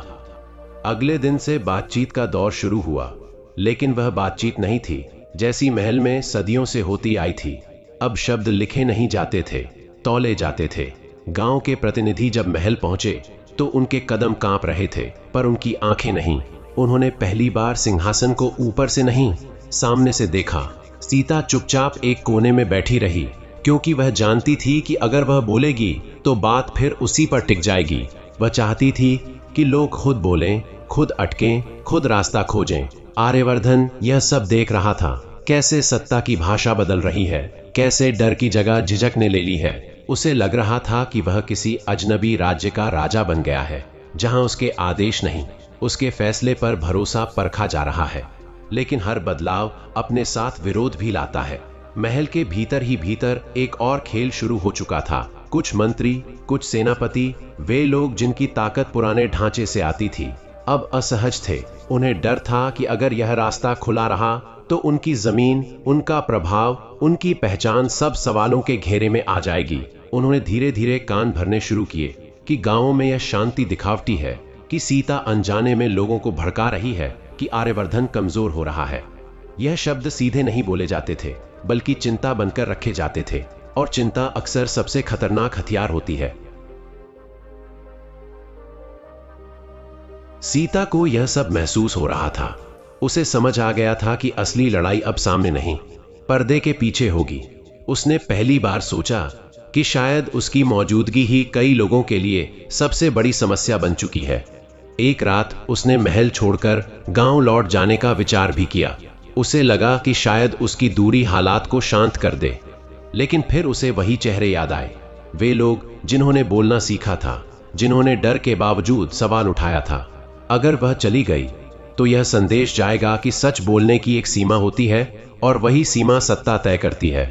अगले दिन से बातचीत का दौर शुरू हुआ, लेकिन वह बातचीत नहीं थी जैसी महल में सदियों से होती आई थी। अब शब्द लिखे नहीं जाते थे, तौले जाते थे। गांव के प्रतिनिधि जब महल पहुंचे तो उनके कदम कांप रहे थे, पर उनकी आंखें नहीं। उन्होंने पहली बार सिंहासन को ऊपर से नहीं, सामने से देखा। सीता चुपचाप एक कोने में बैठी रही, क्योंकि वह जानती थी कि अगर वह बोलेगी तो बात फिर उसी पर टिक जाएगी। वह चाहती थी कि लोग खुद बोलें, खुद अटकें, खुद रास्ता खोजें। आर्यवर्धन यह सब देख रहा था, कैसे सत्ता की भाषा बदल रही है, कैसे डर की जगह झिझक ने ले ली है। उसे लग रहा था कि वह किसी अजनबी राज्य का राजा बन गया है, जहां उसके आदेश नहीं, उसके फैसले पर भरोसा परखा जा रहा है। लेकिन हर बदलाव अपने साथ विरोध भी लाता है। महल के भीतर ही भीतर एक और खेल शुरू हो चुका था। कुछ मंत्री, कुछ सेनापति, वे लोग जिनकी ताकत पुराने ढांचे से आती थी, अब असहज थे। उन्हें डर था कि अगर यह रास्ता खुला रहा तो उनकी जमीन, उनका प्रभाव, उनकी पहचान सब सवालों के घेरे में आ जाएगी। उन्होंने धीरे धीरे कान भरने शुरू किए कि गांवों में यह शांति दिखावटी है, कि सीता अनजाने में लोगों को भड़का रही है, कि आर्यवर्धन कमजोर हो रहा है। यह शब्द सीधे नहीं बोले जाते थे, बल्कि चिंता बनकर रखे जाते थे, और चिंता अक्सर सबसे खतरनाक हथियार होती है। सीता को यह सब महसूस हो रहा था। उसे समझ आ गया था कि असली लड़ाई अब सामने नहीं, पर्दे के पीछे होगी। उसने पहली बार सोचा कि शायद उसकी मौजूदगी ही कई लोगों के लिए सबसे बड़ी समस्या बन चुकी है। एक रात उसने महल छोड़कर गांव लौट जाने का विचार भी किया। उसे लगा कि शायद उसकी दूरी हालात को शांत कर दे, लेकिन फिर उसे वही चेहरे याद आए। वे लोग जिन्होंने बोलना सीखा था, जिन्होंने डर के बावजूद सवाल उठाया था। अगर वह चली गई तो यह संदेश जाएगा कि सच बोलने की एक सीमा होती है, और वही सीमा सत्ता तय करती है।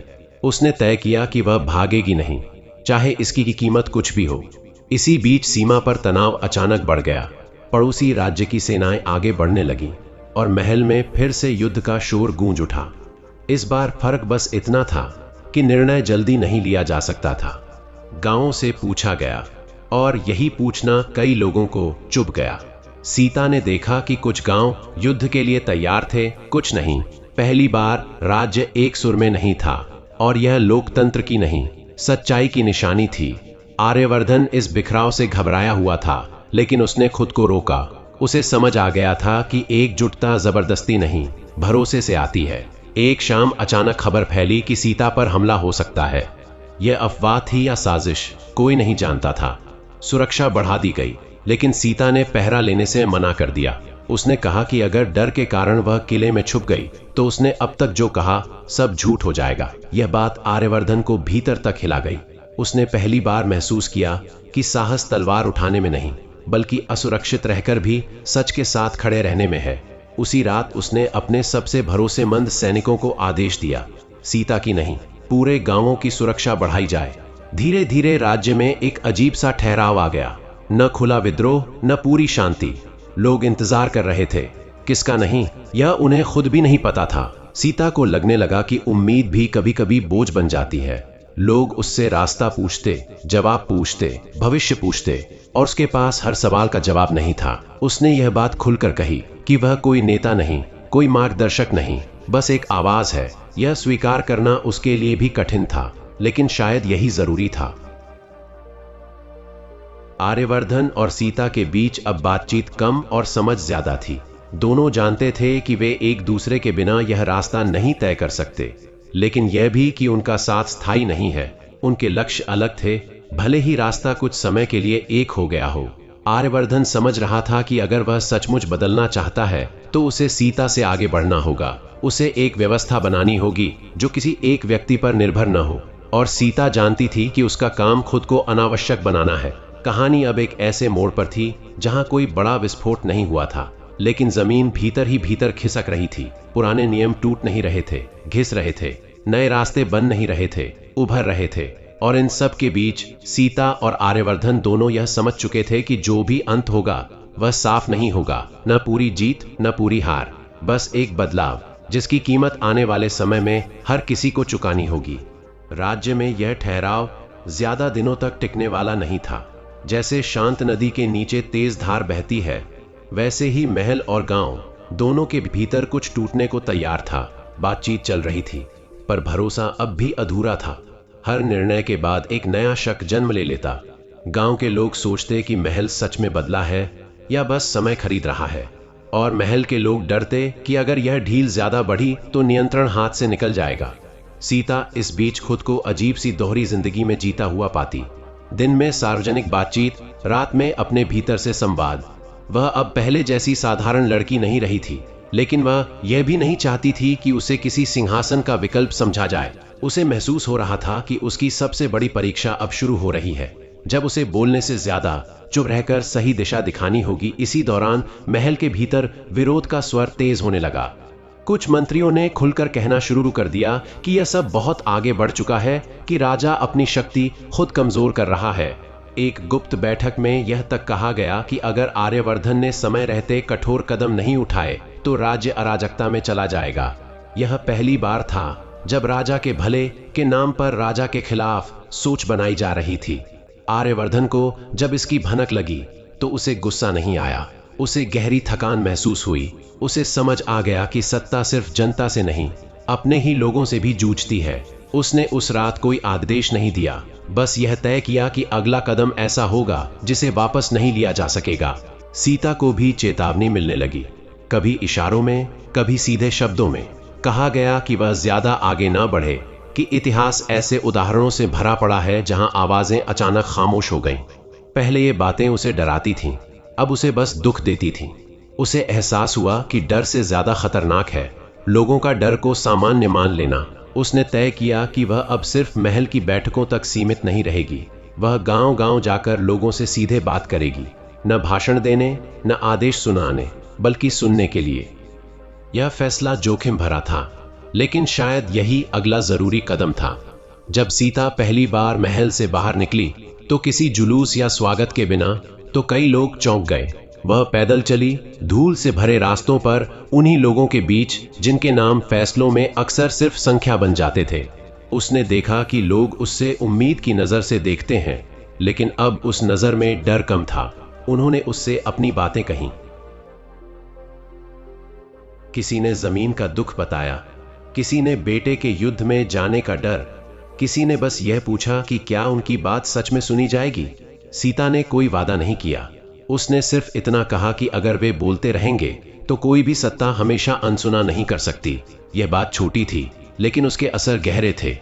उसने तय किया कि वह भागेगी नहीं, चाहे इसकी कीमत कुछ भी हो। इसी बीच सीमा पर तनाव अचानक बढ़ गया। पड़ोसी राज्य की सेनाएं आगे बढ़ने लगीं, और महल में फिर से युद्ध का शोर गूंज उठा। इस बार फर्क बस इतना था कि निर्णय जल्दी नहीं लिया जा सकता था। गांवों से पूछा गया, और यही पूछना कई लोगों को चुभ गया। सीता ने देखा कि कुछ गांव युद्ध के लिए तैयार थे, कुछ नहीं। पहली बार राज्य एक सुर में नहीं था, और यह लोकतंत्र की नहीं, सच्चाई की निशानी थी। आर्यवर्धन इस बिखराव से घबराया हुआ था, लेकिन उसने खुद को रोका। उसे समझ आ गया था कि एकजुटता जबरदस्ती नहीं, भरोसे से आती है। एक शाम अचानक खबर फैली कि सीता पर हमला हो सकता है। यह अफवाह थी या साजिश, कोई नहीं जानता था। सुरक्षा बढ़ा दी गई, लेकिन सीता ने पहरा लेने से मना कर दिया। उसने कहा कि अगर डर के कारण वह किले में छुप गई तो उसने अब तक जो कहा सब झूठ हो जाएगा। यह बात आर्यवर्धन को भीतर तक हिला गई। उसने पहली बार महसूस किया कि साहस तलवार उठाने में नहीं, बल्कि असुरक्षित रहकर भी सच के साथ खड़े रहने में है। उसी रात उसने अपने सबसे भरोसेमंद सैनिकों को आदेश दिया, सीता की नहीं, पूरे गांवों की सुरक्षा बढ़ाई जाए। धीरे धीरे राज्य में एक अजीब सा ठहराव आ गया। न खुला विद्रोह, न पूरी शांति। लोग इंतजार कर रहे थे, किसका नहीं, यह उन्हें खुद भी नहीं पता था। सीता को लगने लगा कि उम्मीद भी कभी कभी बोझ बन जाती है। लोग उससे रास्ता पूछते, जवाब पूछते, भविष्य पूछते, और उसके पास हर सवाल का जवाब नहीं था। उसने यह बात खुलकर कही कि वह कोई नेता नहीं, कोई मार्गदर्शक नहीं, बस एक आवाज है। यह स्वीकार करना उसके लिए भी कठिन था, लेकिन शायद यही जरूरी था। आर्यवर्धन और सीता के बीच अब बातचीत कम और समझ ज्यादा थी। दोनों जानते थे कि वे एक दूसरे के बिना यह रास्ता नहीं तय कर सकते, लेकिन यह भी कि उनका साथ स्थायी नहीं है। उनके लक्ष्य अलग थे, भले ही रास्ता कुछ समय के लिए एक हो गया हो। आर्यवर्धन समझ रहा था कि अगर वह सचमुच बदलना चाहता है तो उसे सीता से आगे बढ़ना होगा। उसे एक व्यवस्था बनानी होगी जो किसी एक व्यक्ति पर निर्भर न हो, और सीता जानती थी कि उसका काम खुद को अनावश्यक बनाना है। कहानी अब एक ऐसे मोड़ पर थी जहां कोई बड़ा विस्फोट नहीं हुआ था, लेकिन जमीन भीतर ही भीतर खिसक रही थी। पुराने नियम टूट नहीं रहे थे, घिस रहे थे। नए रास्ते बन नहीं रहे थे, उभर रहे थे। और इन सब के बीच सीता और आर्यवर्धन दोनों यह समझ चुके थे कि जो भी अंत होगा वह साफ नहीं होगा, न पूरी जीत न पूरी हार, बस एक बदलाव जिसकी कीमत आने वाले समय में हर किसी को चुकानी होगी। राज्य में यह ठहराव ज्यादा दिनों तक टिकने वाला नहीं था। जैसे शांत नदी के नीचे तेज धार बहती है, वैसे ही महल और गांव दोनों के भीतर कुछ टूटने को तैयार था। बातचीत चल रही थी, पर भरोसा अब भी अधूरा था। हर निर्णय के बाद एक नया शक जन्म ले लेता। गांव के लोग सोचते कि महल सच में बदला है या बस समय खरीद रहा है, और महल के लोग डरते कि अगर यह ढील ज्यादा बढ़ी तो नियंत्रण हाथ से निकल जाएगा। सीता इस बीच खुद को अजीब सी दोहरी जिंदगी में जीता हुआ पाती। दिन में सार्वजनिक बातचीत, रात में अपने भीतर से संवाद। वह अब पहले जैसी साधारण लड़की नहीं रही थी, लेकिन वह यह भी नहीं चाहती थी कि उसे किसी सिंहासन का विकल्प समझा जाए। उसे महसूस हो रहा था कि उसकी सबसे बड़ी परीक्षा अब शुरू हो रही है, जब उसे बोलने से ज्यादा चुप रहकर सही दिशा दिखानी होगी। इसी दौरान महल के भीतर विरोध का स्वर तेज होने लगा। कुछ मंत्रियों ने खुलकर कहना शुरू कर दिया कि यह सब बहुत आगे बढ़ चुका है, कि राजा अपनी शक्ति खुद कमजोर कर रहा है। एक गुप्त बैठक में यह तक कहा गया कि अगर आर्यवर्धन ने समय रहते कठोर कदम नहीं उठाए तो राज्य अराजकता में चला जाएगा। यह पहली बार था जब राजा के भले के नाम पर राजा के खिलाफ सोच बनाई जा रही थी। आर्यवर्धन को जब इसकी भनक लगी तो उसे गुस्सा नहीं आया, उसे गहरी थकान महसूस हुई। उसे समझ आ गया कि सत्ता सिर्फ जनता से नहीं, अपने ही लोगों से भी जूझती है। उसने उस रात कोई आदेश नहीं दिया, बस यह तय किया कि अगला कदम ऐसा होगा जिसे वापस नहीं लिया जा सकेगा। सीता को भी चेतावनी मिलने लगी, कभी इशारों में, कभी सीधे शब्दों में। कहा गया कि वह ज्यादा आगे न बढ़े, कि इतिहास ऐसे उदाहरणों से भरा पड़ा है जहां आवाजें अचानक खामोश हो गईं। पहले ये बातें उसे डराती थीं, अब उसे बस दुख देती थीं। उसे एहसास हुआ कि डर से ज्यादा खतरनाक है लोगों का डर को सामान्य मान लेना। उसने तय किया कि वह अब सिर्फ महल की बैठकों तक सीमित नहीं रहेगी, वह गांव-गांव जाकर लोगों से सीधे बात करेगी, न भाषण देने, न आदेश सुनाने, बल्कि सुनने के लिए। यह फैसला जोखिम भरा था, लेकिन शायद यही अगला जरूरी कदम था। जब सीता पहली बार महल से बाहर निकली तो किसी जुलूस या स्वागत के बिना, तो कई लोग चौंक गए। वह पैदल चली, धूल से भरे रास्तों पर, उन्हीं लोगों के बीच जिनके नाम फैसलों में अक्सर सिर्फ संख्या बन जाते थे। उसने देखा कि लोग उससे उम्मीद की नजर से देखते हैं, लेकिन अब उस नजर में डर कम था। उन्होंने उससे अपनी बातें कहीं। किसी ने जमीन का दुख बताया, किसी ने बेटे के युद्ध में जाने का डर, किसी ने बस यह पूछा कि क्या उनकी बात सच में सुनी जाएगी। सीता ने कोई वादा नहीं किया। उसने सिर्फ इतना कहा कि अगर वे बोलते रहेंगे तो कोई भी सत्ता हमेशा अनसुना नहीं कर सकती। यह बात छोटी थी, लेकिन उसके असर गहरे थे।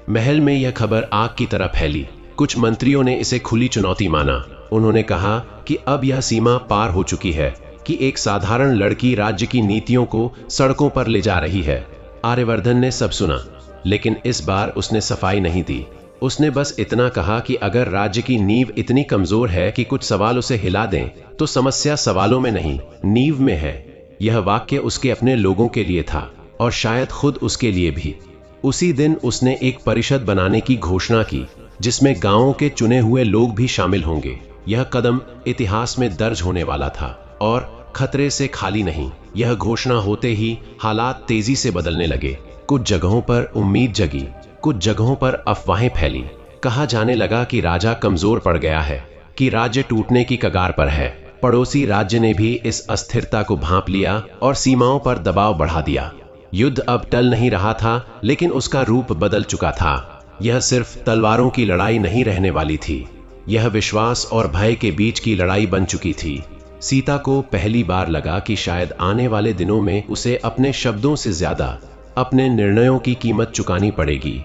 महल में यह खबर आग की तरह फैली। कुछ मंत्रियों ने इसे खुली चुनौती माना। उन्होंने कहा कि अब यह सीमा पार हो चुकी है कि एक साधारण लड़की राज्य की नीतियों को सड़कों पर ले जा रही है। आर्यवर्धन ने सब सुना, लेकिन इस बार उसने सफाई नहीं दी। उसने बस इतना कहा कि अगर राज्य की नींव इतनी कमजोर है कि कुछ सवाल उसे हिला दें, तो समस्या सवालों में नहीं, नींव में है। यह वाक्य उसके अपने लोगों के लिए था और शायद खुद उसके लिए भी। उसी दिन उसने एक परिषद बनाने की घोषणा की, जिसमें गांवों के चुने हुए लोग भी शामिल होंगे। यह कदम इतिहास में दर्ज होने वाला था और खतरे से खाली नहीं। यह घोषणा होते ही हालात तेजी से बदलने लगे। कुछ जगहों पर उम्मीद जगी, कुछ जगहों पर अफवाहें फैली। कहा जाने लगा कि राजा कमजोर पड़ गया है, कि राज्य टूटने की कगार पर है। पड़ोसी राज्य ने भी इस अस्थिरता को भांप लिया और सीमाओं पर दबाव बढ़ा दिया। युद्ध अब टल नहीं रहा था, लेकिन उसका रूप बदल चुका था। यह सिर्फ तलवारों की लड़ाई नहीं रहने वाली थी, यह विश्वास और भय के बीच की लड़ाई बन चुकी थी। सीता को पहली बार लगा कि शायद आने वाले दिनों में उसे अपने शब्दों से ज्यादा अपने निर्णयों की कीमत चुकानी पड़ेगी।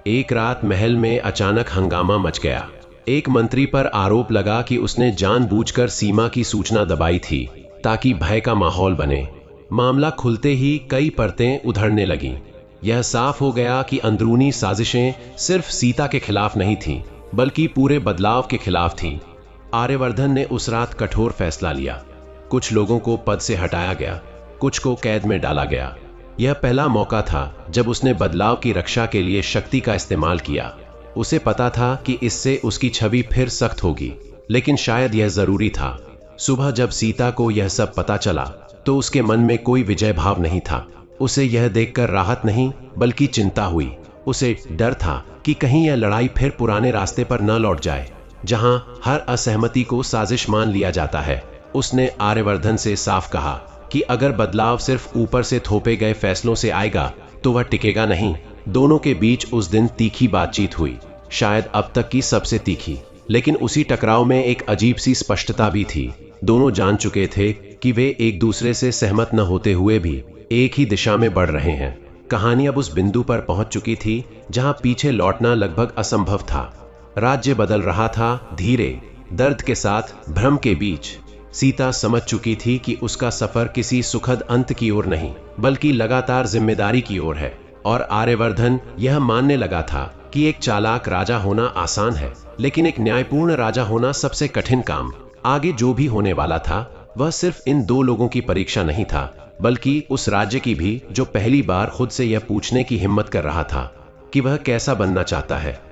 एक रात महल में अचानक हंगामा मच गया। एक मंत्री पर आरोप लगा कि उसने जानबूझकर सीमा की सूचना दबाई थी ताकि भय का माहौल बने। मामला खुलते ही कई परतें उधड़ने लगीं। यह साफ हो गया कि अंदरूनी साजिशें सिर्फ सीता के खिलाफ नहीं थीं, बल्कि पूरे बदलाव के खिलाफ थीं। आर्यवर्धन ने उस रात कठोर फैसला लिया। कुछ लोगों को पद से हटाया गया, कुछ को कैद में डाला गया। यह पहला मौका था जब उसने बदलाव की रक्षा के लिए शक्ति का इस्तेमाल किया। उसे पता था कि इससे उसकी छवि फिर सख्त होगी, लेकिन शायद यह जरूरी था। सुबह जब सीता को यह सब पता चला, तो उसके मन में कोई विजय भाव नहीं था। उसे यह देखकर राहत नहीं, बल्कि चिंता हुई। उसे डर था कि कहीं यह लड़ाई फिर पुराने रास्ते पर न लौट जाए, जहां हर असहमति को साजिश मान लिया जाता है। उसने आर्यवर्धन से साफ कहा कि अगर बदलाव सिर्फ ऊपर से थोपे गए फैसलों से आएगा तो वह टिकेगा नहीं। दोनों के बीच उस दिन तीखी बातचीत हुई, शायद अब तक की सबसे तीखी। लेकिन उसी टकराव में एक अजीब सी स्पष्टता भी थी। दोनों जान चुके थे कि वे एक दूसरे से सहमत न होते हुए भी एक ही दिशा में बढ़ रहे हैं। कहानी अब उस बिंदु पर पहुंच चुकी थी जहां पीछे लौटना लगभग असंभव था। राज्य बदल रहा था, धीरे, दर्द के साथ, भ्रम के बीच। सीता समझ चुकी थी कि उसका सफर किसी सुखद अंत की ओर नहीं, बल्कि लगातार जिम्मेदारी की ओर है। और आर्यवर्धन यह मानने लगा था कि एक चालाक राजा होना आसान है, लेकिन एक न्यायपूर्ण राजा होना सबसे कठिन काम। आगे जो भी होने वाला था, वह सिर्फ इन दो लोगों की परीक्षा नहीं था, बल्कि उस राज्य की भी, जो पहली बार खुद से यह पूछने की हिम्मत कर रहा था कि वह कैसा बनना चाहता है।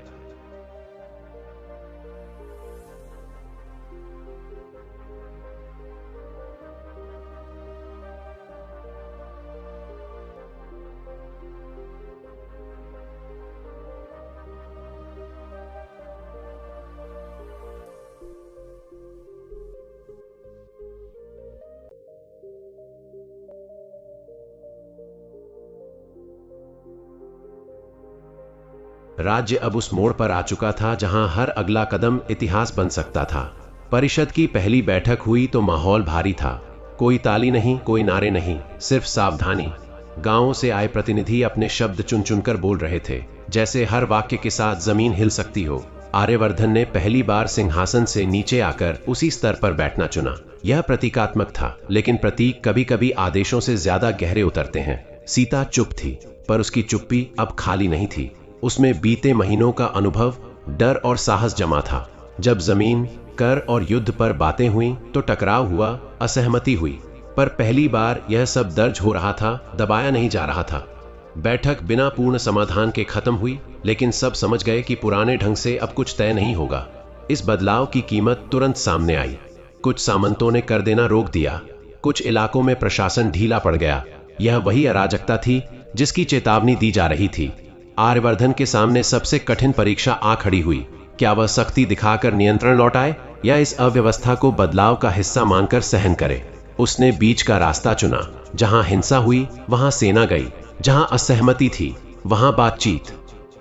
राज्य अब उस मोड़ पर आ चुका था जहां हर अगला कदम इतिहास बन सकता था। परिषद की पहली बैठक हुई तो माहौल भारी था। कोई ताली नहीं, कोई नारे नहीं, सिर्फ सावधानी। गांवों से आए प्रतिनिधि अपने शब्द चुन चुनकर बोल रहे थे, जैसे हर वाक्य के साथ जमीन हिल सकती हो। आर्यवर्धन ने पहली बार सिंहासन से नीचे आकर उसी स्तर पर बैठना चुना। यह प्रतीकात्मक था, लेकिन प्रतीक कभी कभी आदेशों से ज्यादा गहरे उतरते हैं। सीता चुप थी, पर उसकी चुप्पी अब खाली नहीं थी। उसमें बीते महीनों का अनुभव, डर और साहस जमा था। जब जमीन, कर और युद्ध पर बातें हुई तो टकराव हुआ, असहमति हुई, पर पहली बार यह सब दर्ज हो रहा था, दबाया नहीं जा रहा था। बैठक बिना पूर्ण समाधान के खत्म हुई, लेकिन सब समझ गए कि पुराने ढंग से अब कुछ तय नहीं होगा। इस बदलाव की कीमत तुरंत सामने आई। कुछ सामंतों ने कर देना रोक दिया, कुछ इलाकों में प्रशासन ढीला पड़ गया। यह वही अराजकता थी जिसकी चेतावनी दी जा रही थी। आर्यवर्धन के सामने सबसे कठिन परीक्षा आ खड़ी हुई। क्या वह सख्ती दिखाकर नियंत्रण लौटाए या इस अव्यवस्था को बदलाव का हिस्सा मानकर सहन करे? उसने बीच का रास्ता चुना। जहां हिंसा हुई वहां सेना गई, जहां असहमति थी वहां बातचीत।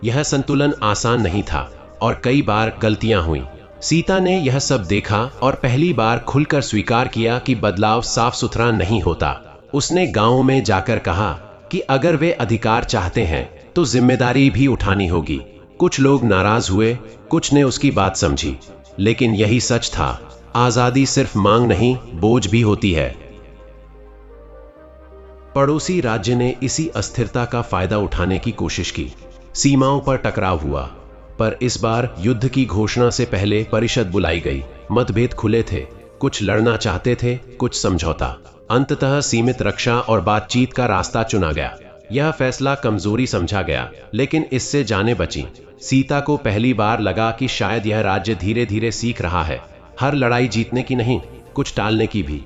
यह संतुलन आसान नहीं था और कई बार गलतियां हुई। सीता ने यह सब देखा और पहली बार खुलकर स्वीकार किया कि बदलाव साफ सुथरा नहीं होता। उसने गांव में जाकर कहा कि अगर वे अधिकार चाहते हैं तो जिम्मेदारी भी उठानी होगी। कुछ लोग नाराज हुए, कुछ ने उसकी बात समझी, लेकिन यही सच था, आजादी सिर्फ मांग नहीं, बोझ भी होती है। पड़ोसी राज्य ने इसी अस्थिरता का फायदा उठाने की कोशिश की। सीमाओं पर टकराव हुआ, पर इस बार युद्ध की घोषणा से पहले परिषद बुलाई गई। मतभेद खुले थे, कुछ लड़ना चाहते थे, कुछ समझौता। अंततः सीमित रक्षा और बातचीत का रास्ता चुना गया। यह फैसला कमजोरी समझा गया, लेकिन इससे जानें बची। सीता को पहली बार लगा कि शायद यह राज्य धीरे धीरे सीख रहा है, हर लड़ाई जीतने की नहीं, कुछ टालने की भी।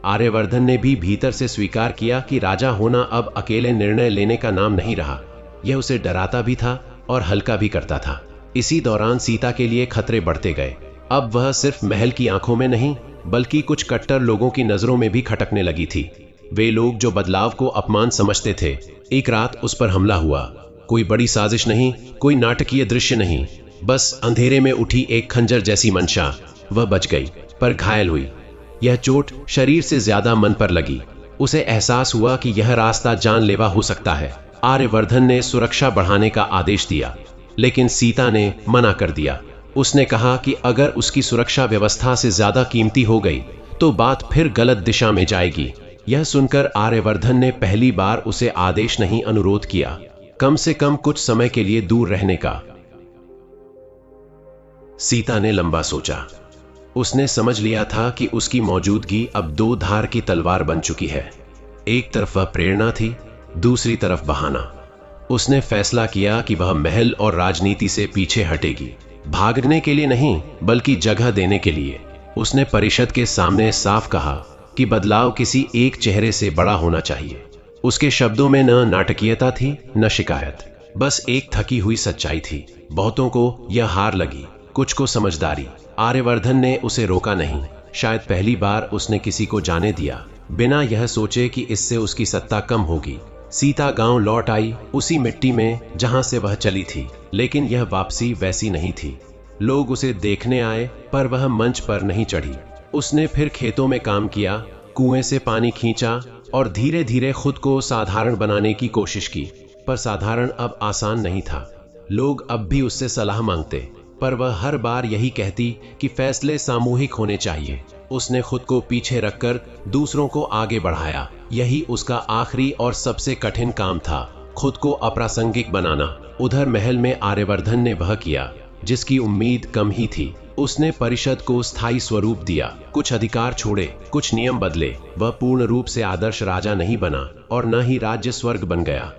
आर्यवर्धन ने भी भीतर से स्वीकार किया कि राजा होना अब अकेले निर्णय लेने का नाम नहीं रहा। यह उसे डराता भी था और हल्का भी करता था। इसी दौरान सीता के लिए खतरे बढ़ते गए। अब वह सिर्फ महल की आंखों में नहीं, बल्कि कुछ कट्टर लोगों की नजरों में भी खटकने लगी थी। वे लोग जो बदलाव को अपमान समझते थे। एक रात उस पर हमला हुआ। कोई बड़ी साजिश नहीं, कोई नाटकीय दृश्य नहीं, बस अंधेरे में उठी एक खंजर जैसी मंशा। वह बच गई, पर घायल हुई। यह चोट शरीर से ज्यादा मन पर लगी। उसे एहसास हुआ कि यह रास्ता जानलेवा हो सकता है। आर्यवर्धन ने सुरक्षा बढ़ाने का आदेश दिया, लेकिन सीता ने मना कर दिया। उसने कहा कि अगर उसकी सुरक्षा व्यवस्था से ज्यादा कीमती हो गई तो बात फिर गलत दिशा में जाएगी। यह सुनकर आर्यवर्धन ने पहली बार उसे आदेश नहीं, अनुरोध किया, कम से कम कुछ समय के लिए दूर रहने का। सीता ने लंबा सोचा। उसने समझ लिया था कि उसकी मौजूदगी अब दो धार की तलवार बन चुकी है। एक तरफ वह प्रेरणा थी, दूसरी तरफ बहाना। उसने फैसला किया कि वह महल और राजनीति से पीछे हटेगी, भागने के लिए नहीं, बल्कि जगह देने के लिए। उसने परिषद के सामने साफ कहा कि बदलाव किसी एक चेहरे से बड़ा होना चाहिए। उसके शब्दों में न नाटकीयता थी, न शिकायत, बस एक थकी हुई सच्चाई थी। बहुतों को यह हार लगी, कुछ को समझदारी। आर्यवर्धन ने उसे रोका नहीं। शायद पहली बार उसने किसी को जाने दिया, बिना यह सोचे कि इससे उसकी सत्ता कम होगी। सीता गांव लौट आई, उसी मिट्टी में जहां से वह चली थी, लेकिन यह वापसी वैसी नहीं थी। लोग उसे देखने आए, पर वह मंच पर नहीं चढ़ी। उसने फिर खेतों में काम किया, कुएं से पानी खींचा और धीरे धीरे खुद को साधारण बनाने की कोशिश की। पर साधारण अब आसान नहीं था। लोग अब भी उससे सलाह मांगते, पर वह हर बार यही कहती कि फैसले सामूहिक होने चाहिए। उसने खुद को पीछे रखकर दूसरों को आगे बढ़ाया। यही उसका आखिरी और सबसे कठिन काम था, खुद को अप्रासंगिक बनाना। उधर महल में आर्यवर्धन ने वह किया जिसकी उम्मीद कम ही थी। उसने परिषद को स्थायी स्वरूप दिया, कुछ अधिकार छोड़े, कुछ नियम बदले। वह पूर्ण रूप से आदर्श राजा नहीं बना और न ही राज्य स्वर्ग बन गया,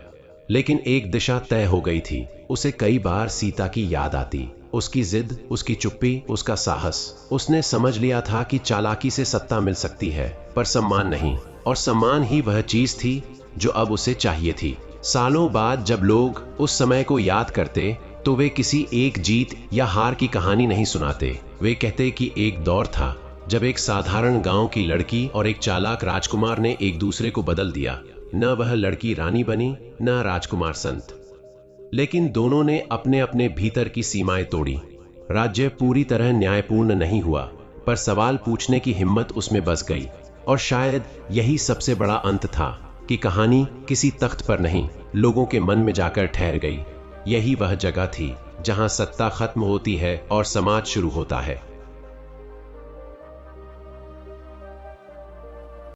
लेकिन एक दिशा तय हो गई थी। उसे कई बार सीता की याद आती, उसकी जिद, उसकी चुप्पी, उसका साहस। उसने समझ लिया था कि चालाकी से सत्ता मिल सकती है, पर सम्मान नहीं, और सम्मान ही वह चीज थी जो अब उसे चाहिए थी। सालों बाद जब लोग उस समय को याद करते तो वे किसी एक जीत या हार की कहानी नहीं सुनाते। वे कहते कि एक दौर था जब एक साधारण गांव की लड़की और एक चालाक राजकुमार ने एक दूसरे को बदल दिया। न वह लड़की रानी बनी, न राजकुमार संत, लेकिन दोनों ने अपने अपने भीतर की सीमाएं तोड़ी। राज्य पूरी तरह न्यायपूर्ण नहीं हुआ, पर सवाल पूछने की हिम्मत उसमें बस गई। और शायद यही सबसे बड़ा अंत था कि कहानी किसी तख्त पर नहीं, लोगों के मन में जाकर ठहर गई। यही वह जगह थी जहां सत्ता खत्म होती है और समाज शुरू होता है।